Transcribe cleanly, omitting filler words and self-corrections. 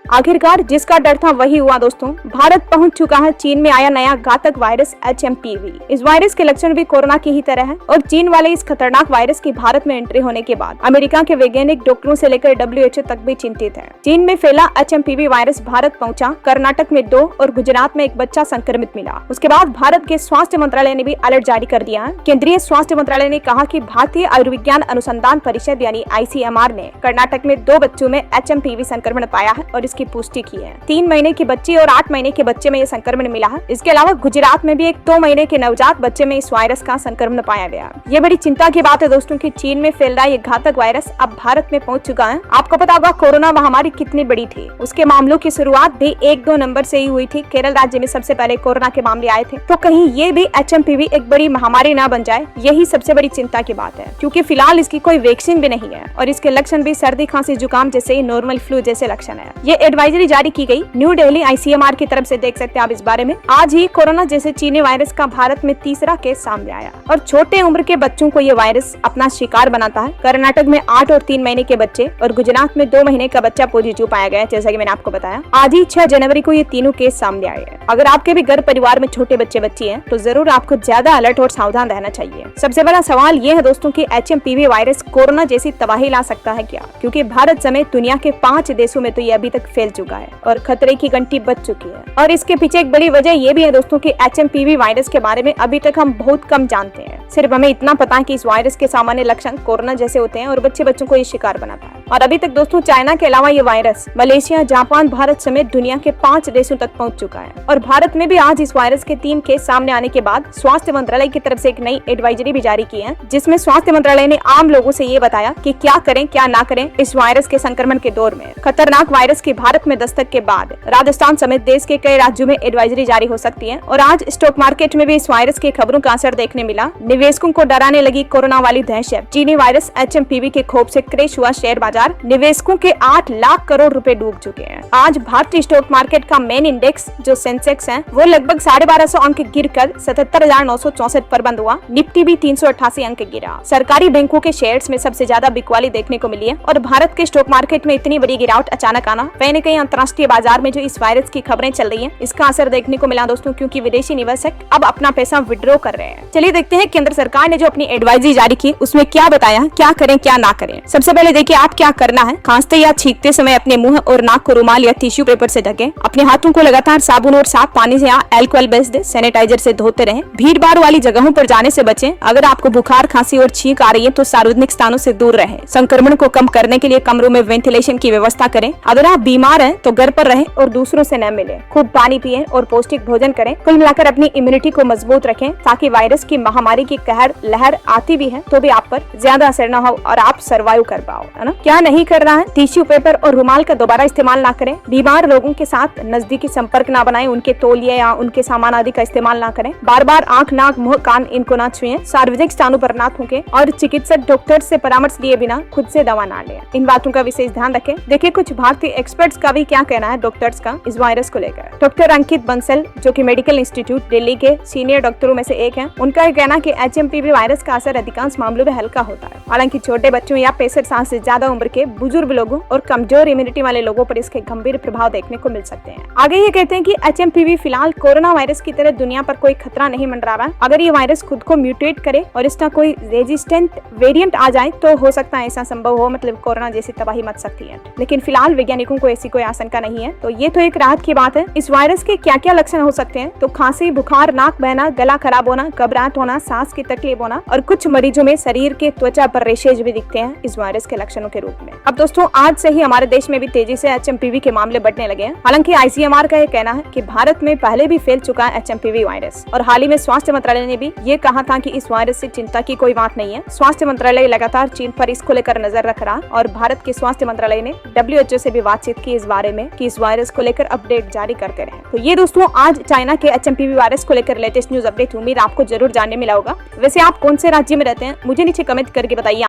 आखिरकार जिसका डर था वही हुआ दोस्तों। भारत पहुंच चुका है चीन में आया नया घातक वायरस HMPV। इस वायरस के लक्षण भी कोरोना की ही तरह है और चीन वाले इस खतरनाक वायरस की भारत में एंट्री होने के बाद अमेरिका के वैज्ञानिक, डॉक्टरों से लेकर WHO तक भी चिंतित है। चीन में फैला HMPV वायरस भारत पहुंचा। कर्नाटक में 2 और गुजरात में एक बच्चा संक्रमित मिला। उसके बाद भारत के स्वास्थ्य मंत्रालय ने भी अलर्ट जारी कर दिया है। केंद्रीय स्वास्थ्य मंत्रालय ने कहा कि भारतीय आयुर्विज्ञान अनुसंधान परिषद यानी ICMR ने कर्नाटक में 2 बच्चों में HMPV संक्रमण पाया है और इसकी पुष्टि की है। 3 महीने की बच्ची और 8 महीने के बच्चे में यह संक्रमण मिला है। इसके अलावा गुजरात में भी एक 2 महीने के नवजात बच्चे में इस वायरस का संक्रमण पाया गया। ये बड़ी चिंता की बात है दोस्तों कि चीन में फैल रहा ये घातक वायरस अब भारत में पहुंच चुका है। आपको पता होगा कोरोना महामारी कितनी बड़ी थी। उसके मामलों की शुरुआत भी 1-2 नंबर से ही हुई थी। केरल राज्य में सबसे पहले कोरोना के मामले आए थे। तो कहीं ये भी HMPV एक बड़ी महामारी ना बन जाए, यही सबसे बड़ी चिंता की बात है, क्योंकि फिलहाल इसकी कोई वैक्सीन भी नहीं है और इसके लक्षण भी सर्दी, खांसी, जुकाम जैसे ही नॉर्मल फ्लू जैसे लक्षण है। ये एडवाइजरी जारी की गई न्यू दिल्ली ICMR की तरफ से, देख सकते हैं आप इस बारे में। आज ही कोरोना जैसे चीनी वायरस का भारत में तीसरा केस सामने आया और छोटे उम्र के बच्चों को ये वायरस अपना शिकार बनाता है। कर्नाटक में 8 और 3 महीने के बच्चे और गुजरात में 2 महीने का बच्चा पॉजिटिव पाया गया, जैसा कि मैंने आपको बताया। आज ही 6 जनवरी को ये तीनों केस सामने आए हैं। अगर आपके भी घर परिवार में छोटे बच्चे बच्ची हैं, तो जरूर आपको ज्यादा अलर्ट और सावधान रहना चाहिए। सबसे बड़ा सवाल ये है दोस्तों कि HMPV वायरस कोरोना जैसी तबाही ला सकता है क्या? क्योंकि भारत समेत दुनिया के 5 देशों में तो ये अभी तक फैल चुका है और खतरे की घंटी बज चुकी है। और इसके पीछे एक बड़ी वजह ये भी है दोस्तों कि HMPV वायरस के बारे में अभी तक हम बहुत कम जानते हैं। सिर्फ हमें इतना पता है कि इस वायरस के सामान्य लक्षण कोरोना जैसे होते हैं और बच्चों को ये शिकार बनाता है। और अभी तक दोस्तों चाइना के अलावा ये वायरस मलेशिया, जापान, भारत समेत दुनिया के 5 देशों तक पहुंच चुका है। और भारत में भी आज इस वायरस के 3 केस सामने आने के बाद स्वास्थ्य मंत्रालय की तरफ से एक नई एडवाइजरी भी जारी की है, जिसमें स्वास्थ्य मंत्रालय ने आम लोगों से ये बताया कि क्या करें क्या ना करें इस वायरस के संक्रमण के दौर में। खतरनाक वायरस की भारत में दस्तक के बाद राजस्थान समेत देश के कई राज्यों में एडवाइजरी जारी हो सकती है। और आज स्टॉक मार्केट में भी इस वायरस की खबरों का असर देखने मिला। निवेशकों को डराने लगी कोरोना वाली दहशत। चीनी वायरस HMPV के खौफ से क्रैश हुआ शेयर बाजार। निवेशकों के 8 लाख करोड़ रुपए डूब चुके हैं। आज भारतीय स्टॉक मार्केट का मेन इंडेक्स जो सेंसेक्स है वो लगभग 1250 अंक गिरकर 77,964 पर बंद हुआ। निफ्टी भी 388 अंक गिरा। सरकारी बैंकों के शेयर्स में सबसे ज्यादा बिकवाली देखने को मिली है। और भारत के स्टॉक मार्केट में इतनी बड़ी गिरावट अचानक आना कहीं न कहीं अंतर्राष्ट्रीय बाजार में जो इस वायरस की खबरें चल रही है इसका असर देखने को मिला दोस्तों, क्योंकि विदेशी निवेशक अब अपना पैसा विड्रॉ कर रहे हैं। चलिए देखते हैं केंद्र सरकार ने जो अपनी एडवाइजरी जारी की उसमें क्या बताया, क्या करें क्या ना करें। सबसे पहले देखिए आप क्या करना है। खांसते या छींकते समय अपने मुंह और नाक को रुमाल या टिश्यू पेपर से ढकें। अपने हाथों को लगातार साबुन और साफ पानी से या अल्कोहल बेस्ड सैनिटाइजर से धोते रहें। भीड़ भाड़ वाली जगहों पर जाने से बचें। अगर आपको बुखार, खांसी और छींक आ रही है तो सार्वजनिक स्थानों से दूर रहें। संक्रमण को कम करने के लिए कमरों में वेंटिलेशन की व्यवस्था करें। अगर आप बीमार हैं तो घर पर रहें और दूसरों से न मिलें। खूब पानी पिएं और पौष्टिक भोजन करें। कुल मिलाकर अपनी इम्यूनिटी को मजबूत रखें ताकि वायरस की महामारी की कहर लहर आती भी है तो भी आप पर ज्यादा असर न हो और आप सर्वाइव कर पाओ, है ना। क्या नहीं करना है, टिश्यू पेपर और रुमाल का दोबारा इस्तेमाल ना करें। बीमार लोगों के साथ नजदीकी संपर्क ना बनाएं। उनके तौलिए या उनके सामान आदि का इस्तेमाल ना करें। बार बार आंख, नाक, मुंह, कान इनको ना छुएं। सार्वजनिक स्थानों पर ना थूकें और चिकित्सक डॉक्टर से परामर्श लिए बिना खुद से दवा ना लें। इन बातों का विशेष ध्यान रखें। देखिए कुछ भारतीय एक्सपर्ट्स का भी क्या कहना है डॉक्टर्स का इस वायरस को लेकर। डॉक्टर अंकित बंसल जो कि मेडिकल इंस्टीट्यूट दिल्ली के सीनियर डॉक्टरों में से एक हैं, उनका यह कहना कि HMPV वायरस का असर अधिकांश मामलों में हल्का होता है। हालांकि छोटे बच्चों या 65 साल से ज्यादा उम्र के बुजुर्ग लोगों और कमजोर इम्यूनिटी वाले लोगों पर इसके गंभीर प्रभाव देखने को मिल सकते हैं। आगे ये कहते हैं कि HMPV फिलहाल कोरोना वायरस की तरह दुनिया पर कोई खतरा नहीं मंडरा रहा है। अगर ये वायरस खुद को म्यूटेट करे और इसका कोई रेजिस्टेंट वेरिएंट आ जाए तो हो सकता है ऐसा संभव हो, मतलब कोरोना जैसी तबाही मच सकती है। लेकिन फिलहाल वैज्ञानिकों को ऐसी कोई आशंका नहीं है। तो ये तो एक राहत की बात है। इस वायरस के क्या क्या लक्षण हो सकते हैं तो खांसी, बुखार, नाक बहना, गला खराब होना, घबराहट होना, सांस की तकलीफ होना और कुछ मरीजों में शरीर के त्वचा पर रेशेज भी दिखते हैं इस वायरस के लक्षणों के रूप में। अब दोस्तों आज से ही हमारे देश में भी तेजी से HMPV के मामले बढ़ने लगे हैं। हालांकि ICMR का यह कहना है कि भारत में पहले भी फैल चुका है HMPV वायरस और हाल ही में स्वास्थ्य मंत्रालय ने भी ये कहा था कि इस वायरस से चिंता की कोई बात नहीं है। स्वास्थ्य मंत्रालय लगातार चीन पर इसको लेकर नजर रख रहा और भारत के स्वास्थ्य मंत्रालय ने WHO से भी बातचीत की इस बारे में कि इस वायरस को लेकर अपडेट जारी करते रहे। तो ये दोस्तों आज चाइना के HMPV वायरस को लेकर लेटेस्ट न्यूज अपडेट। उम्मीद आपको जरूर जानने मिला होगा। वैसे आप कौन से राज्य में रहते हैं मुझे नीचे कमेंट करके बताइए।